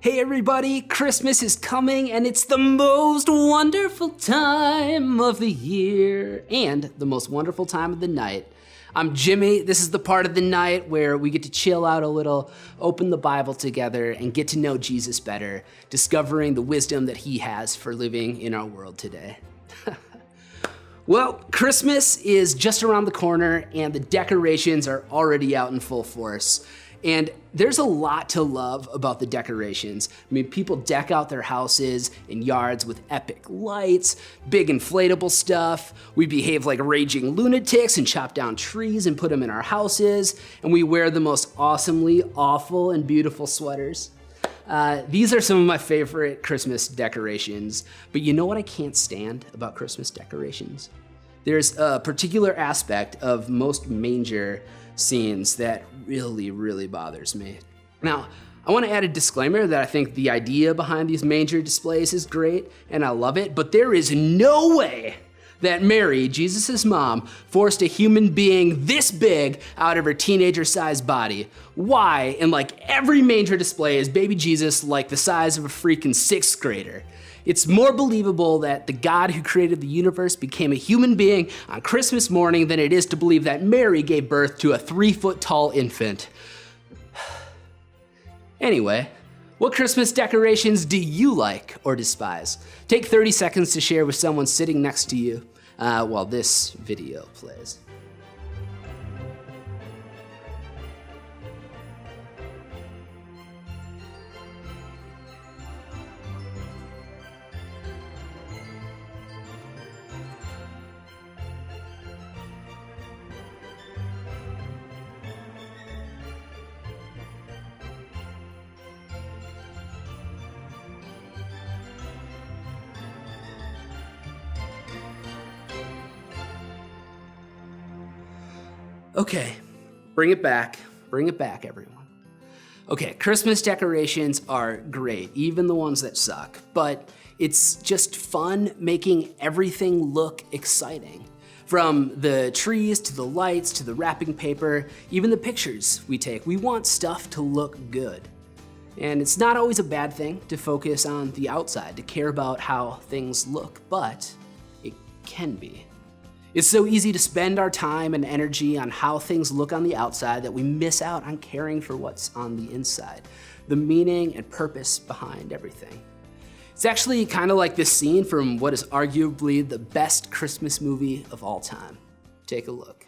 Hey everybody, Christmas is coming and it's the most wonderful time of the year and the most wonderful time of the night. I'm Jimmy. This is the part of the night where we get to chill out a little, open the Bible together, and get to know Jesus better, discovering the wisdom that he has for living in our world today. Well, Christmas is just around the corner and the decorations are already out in full force. And there's a lot to love about the decorations. I mean, people deck out their houses and yards with epic lights, big inflatable stuff. We behave like raging lunatics and chop down trees and put them in our houses. And we wear the most awesomely awful and beautiful sweaters. These are some of my favorite Christmas decorations. But you know what I can't stand about Christmas decorations? There's a particular aspect of most manger scenes that really bothers me. Now, I want to add a disclaimer that I think the idea behind these manger displays is great and I love it, but there is no way that Mary, Jesus' mom, forced a human being this big out of her teenager-sized body. Why, in like every manger display, is baby Jesus like the size of a freaking sixth grader? It's more believable that the God who created the universe became a human being on Christmas morning than it is to believe that Mary gave birth to a 3-foot-tall infant. Anyway, what Christmas decorations do you like or despise? Take 30 seconds to share with someone sitting next to you while this video plays. Okay, bring it back, everyone. Okay, Christmas decorations are great, even the ones that suck, but it's just fun making everything look exciting. From the trees to the lights to the wrapping paper, even the pictures we take, we want stuff to look good. And it's not always a bad thing to focus on the outside, to care about how things look, but it can be. It's so easy to spend our time and energy on how things look on the outside that we miss out on caring for what's on the inside, the meaning and purpose behind everything. It's actually kind of like this scene from what is arguably the best Christmas movie of all time. Take a look.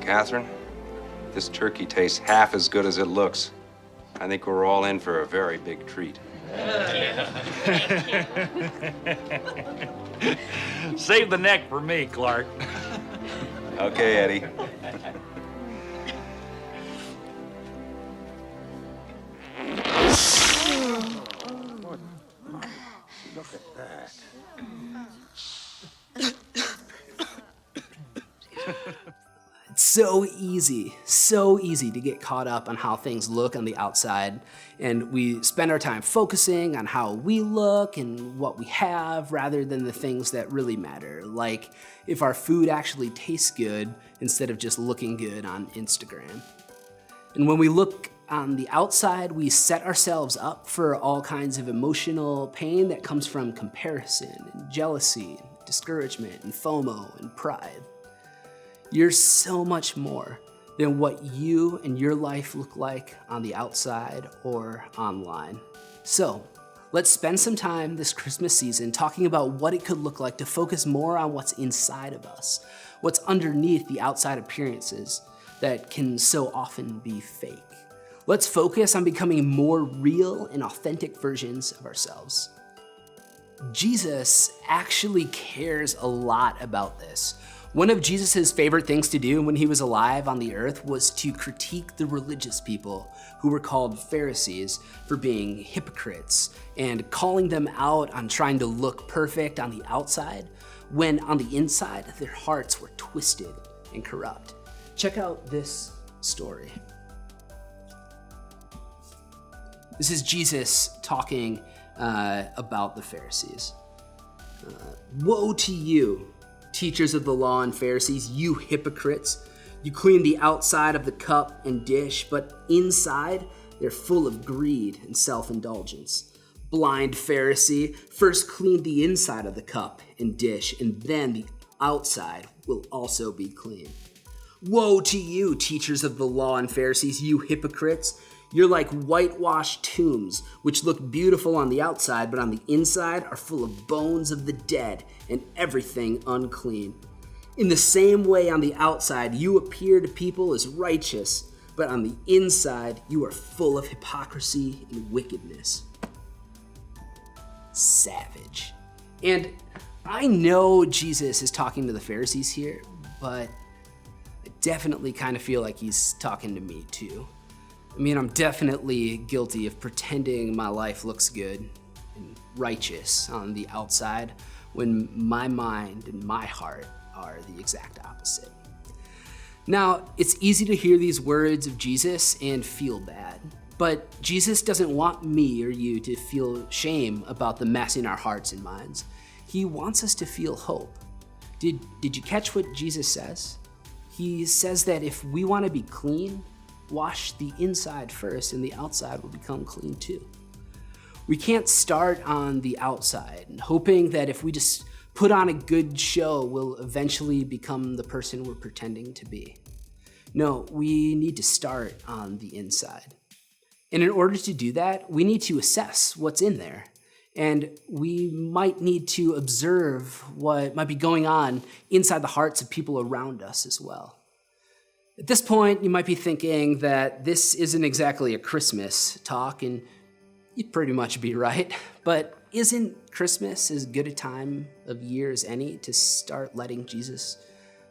Catherine, this turkey tastes half as good as it looks. I think we're all in for a very big treat. Save the neck for me, Clark. Okay, Eddie. Look at that. It's so easy to get caught up on how things look on the outside, and we spend our time focusing on how we look and what we have rather than the things that really matter, like if our food actually tastes good instead of just looking good on Instagram. And when we look on the outside, we set ourselves up for all kinds of emotional pain that comes from comparison and jealousy, and discouragement and FOMO and pride. You're so much more than what you and your life look like on the outside or online. So let's spend some time this Christmas season talking about what it could look like to focus more on what's inside of us, what's underneath the outside appearances that can so often be fake. Let's focus on becoming more real and authentic versions of ourselves. Jesus actually cares a lot about this. One of Jesus' favorite things to do when he was alive on the earth was to critique the religious people who were called Pharisees for being hypocrites and calling them out on trying to look perfect on the outside when on the inside their hearts were twisted and corrupt. Check out this story. This is Jesus talking about the Pharisees. Woe to you, teachers of the law and Pharisees, you hypocrites! You clean the outside of the cup and dish, but inside, they're full of greed and self-indulgence. Blind Pharisee, first clean the inside of the cup and dish, and then the outside will also be clean. Woe to you, teachers of the law and Pharisees, you hypocrites! You're like whitewashed tombs, which look beautiful on the outside, but on the inside are full of bones of the dead and everything unclean. In the same way, on the outside, you appear to people as righteous, but on the inside, you are full of hypocrisy and wickedness. Savage. And I know Jesus is talking to the Pharisees here, but I definitely kind of feel like he's talking to me too. I mean, I'm definitely guilty of pretending my life looks good and righteous on the outside when my mind and my heart are the exact opposite. Now, it's easy to hear these words of Jesus and feel bad, but Jesus doesn't want me or you to feel shame about the mess in our hearts and minds. He wants us to feel hope. Did you catch what Jesus says? He says that if we want to be clean, wash the inside first and the outside will become clean too. We can't start on the outside hoping that if we just put on a good show, we'll eventually become the person we're pretending to be. No, we need to start on the inside. And in order to do that, we need to assess what's in there. And we might need to observe what might be going on inside the hearts of people around us as well. At this point, you might be thinking that this isn't exactly a Christmas talk, and you'd pretty much be right. But isn't Christmas as good a time of year as any to start letting Jesus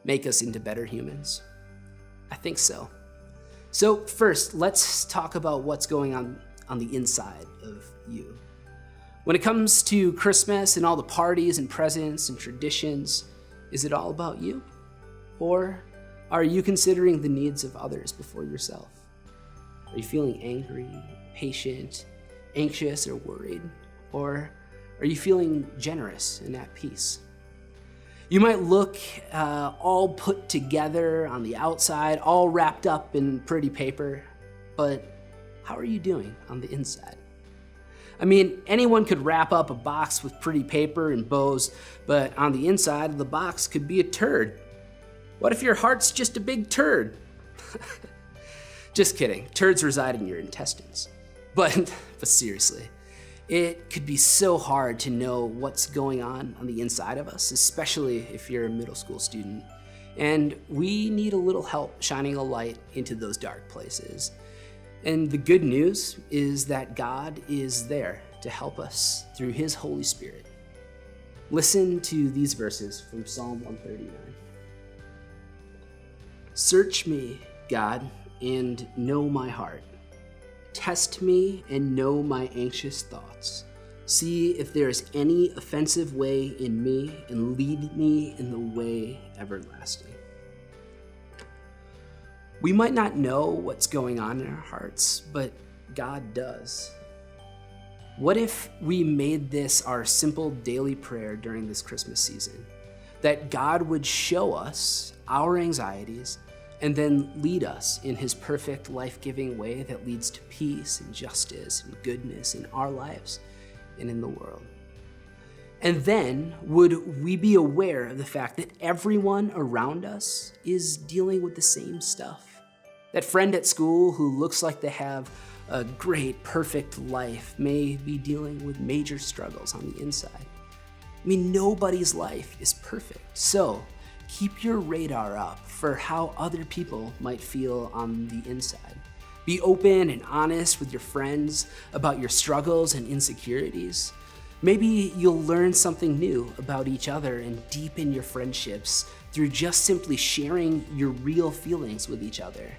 make us into better humans? I think so. So first, let's talk about what's going on the inside of you. When it comes to Christmas and all the parties and presents and traditions, is it all about you? Or are you considering the needs of others before yourself? Are you feeling angry, patient, anxious, or worried? Or are you feeling generous and at peace? You might look all put together on the outside, all wrapped up in pretty paper, but how are you doing on the inside? I mean, anyone could wrap up a box with pretty paper and bows, but on the inside of the box could be a turd. What if your heart's just a big turd? Just kidding. Turds reside in your intestines. But seriously, it could be so hard to know what's going on the inside of us, especially if you're a middle school student. And we need a little help shining a light into those dark places. And the good news is that God is there to help us through His Holy Spirit. Listen to these verses from Psalm 139. Search me, God, and know my heart. Test me and know my anxious thoughts. See if there is any offensive way in me, and lead me in the way everlasting. We might not know what's going on in our hearts, but God does. What if we made this our simple daily prayer during this Christmas season? That God would show us our anxieties and then lead us in His perfect life-giving way that leads to peace and justice and goodness in our lives and in the world. And then would we be aware of the fact that everyone around us is dealing with the same stuff? That friend at school who looks like they have a great, perfect life may be dealing with major struggles on the inside. I mean, nobody's life is perfect. So keep your radar up for how other people might feel on the inside. Be open and honest with your friends about your struggles and insecurities. Maybe you'll learn something new about each other and deepen your friendships through just simply sharing your real feelings with each other.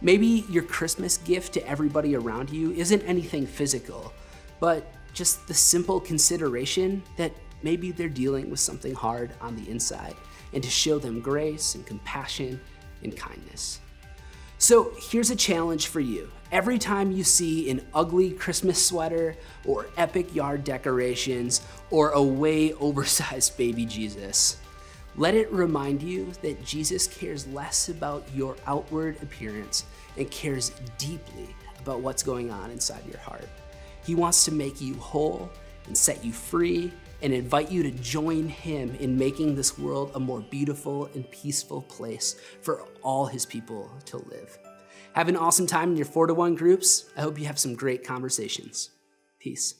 Maybe your Christmas gift to everybody around you isn't anything physical, but just the simple consideration that maybe they're dealing with something hard on the inside, and to show them grace and compassion and kindness. So here's a challenge for you. Every time you see an ugly Christmas sweater or epic yard decorations or a way oversized baby Jesus, Let it remind you that Jesus cares less about your outward appearance and cares deeply about what's going on inside your heart. He wants to make you whole and set you free and invite you to join him in making this world a more beautiful and peaceful place for all his people to live. Have an awesome time in your 4-to-1 groups. I hope you have some great conversations. Peace.